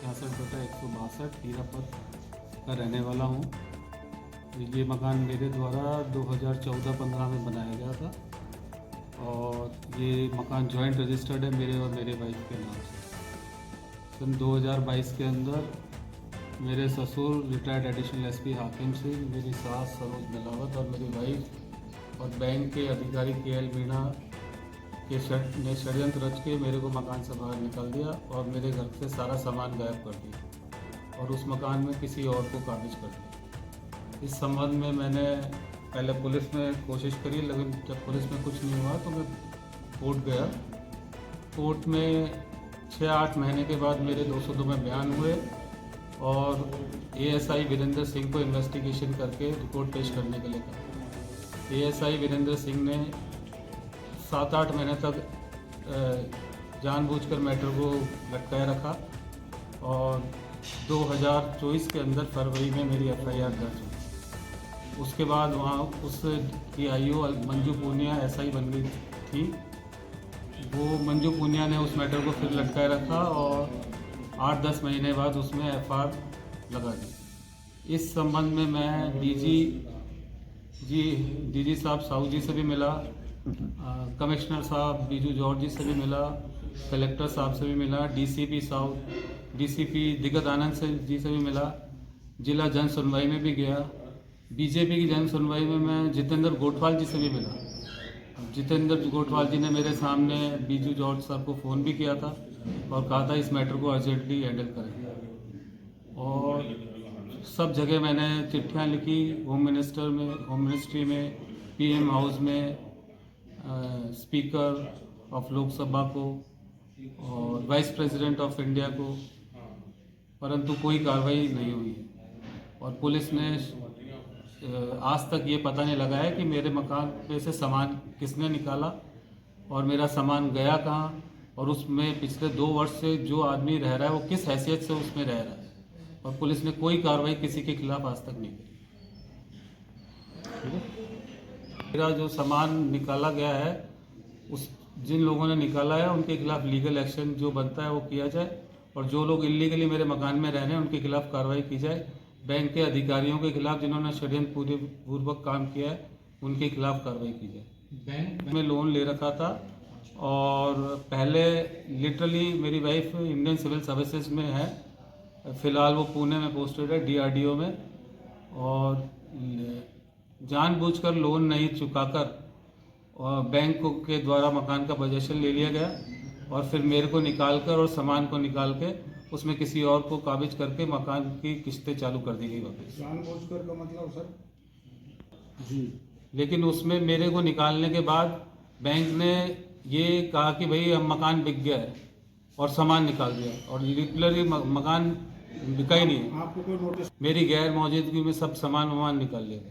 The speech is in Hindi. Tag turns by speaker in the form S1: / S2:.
S1: 66/162 हीरापत का रहने वाला हूँ। ये मकान मेरे द्वारा 2014-15 में बनाया गया था और ये मकान जॉइंट रजिस्टर्ड है मेरे और मेरे वाइफ के नाम से। सन 2022 के अंदर मेरे ससुर रिटायर्ड एडिशनल एसपी हाकिम सिंह, मेरी सास सरोज मिलावत और मेरी वाइफ और बैंक के अधिकारी KL मीणा ने षड्यंत्र रच के मेरे को मकान से बाहर निकाल दिया और मेरे घर से सारा सामान गायब कर दिया और उस मकान में किसी और को काबिज कर दिया। इस संबंध में मैंने पहले पुलिस में कोशिश करी, लेकिन जब पुलिस में कुछ नहीं हुआ तो मैं कोर्ट गया। कोर्ट में 6-8 महीने के बाद मेरे 202 में बयान हुए और ASI वीरेंद्र सिंह को इन्वेस्टिगेशन करके रिपोर्ट पेश करने के लिए कहा। ASI वीरेंद्र सिंह ने 7-8 महीने तक जानबूझकर मैटर को लटकाए रखा और 2024 के अंदर फरवरी में मेरी FIR दर्ज हुई। उसके बाद वहाँ उस IO मंजू पूनिया SI बन गई थी। वो मंजू पूनिया ने उस मैटर को फिर लटकाए रखा और 8-10 महीने बाद उसमें FR लगा दी। इस संबंध में मैं DG साहब साहू जी से भी मिला, कमिश्नर साहब बीजू जॉर्ज जी से भी मिला, कलेक्टर साहब से भी मिला, DCP दिगत आनंद जी से भी मिला, जिला जन सुनवाई में भी गया। BJP की जन सुनवाई में मैं जितेंद्र गोठवाल जी से भी मिला। जितेंद्र गोठवाल जी ने मेरे सामने बीजू जॉर्ज साहब को फ़ोन भी किया था और कहा था इस मैटर को अर्जेंटली हैंडल करें। और सब जगह मैंने चिट्ठियाँ लिखी, होम मिनिस्ट्री में, PM हाउस में, स्पीकर ऑफ लोकसभा को और वाइस प्रेसिडेंट ऑफ इंडिया को, परंतु कोई कार्रवाई नहीं हुई है। और पुलिस ने आज तक ये पता नहीं लगाया कि मेरे मकान पे से सामान किसने निकाला और मेरा सामान गया कहाँ और उसमें पिछले 2 वर्ष से जो आदमी रह रहा है वो किस हैसियत से उसमें रह रहा है। और पुलिस ने कोई कार्रवाई किसी के खिलाफ आज तक नहीं करी। मेरा जो सामान निकाला गया है उस जिन लोगों ने निकाला है उनके खिलाफ लीगल एक्शन जो बनता है वो किया जाए और जो लोग इलीगली मेरे मकान में रह रहे हैं उनके खिलाफ कार्रवाई की जाए। बैंक के अधिकारियों के खिलाफ जिन्होंने षड्यंत्र पूर्वक काम किया है उनके खिलाफ कार्रवाई की जाए। बैंक में लोन ले रखा था और पहले लिटरली मेरी वाइफ इंडियन सिविल सर्विसेज में है, फ़िलहाल वो पुणे में पोस्टेड है DRDO में, और जानबूझकर लोन नहीं चुकाकर और बैंक के द्वारा मकान का पोजेशन ले लिया गया और फिर मेरे को निकालकर और सामान को निकाल के उसमें किसी और को काबिज करके मकान की किस्तें चालू कर दी गई वापस।
S2: जानबूझकर का मतलब सर
S1: जी, लेकिन उसमें मेरे को निकालने के बाद बैंक ने ये कहा कि भाई अब मकान बिक गया है और सामान निकाल दिया और लिटरली मकान बिका ही नहीं है।
S2: आपको कोई नोटिस?
S1: मेरी गैर मौजूदगी में सब सामान निकाल लिया।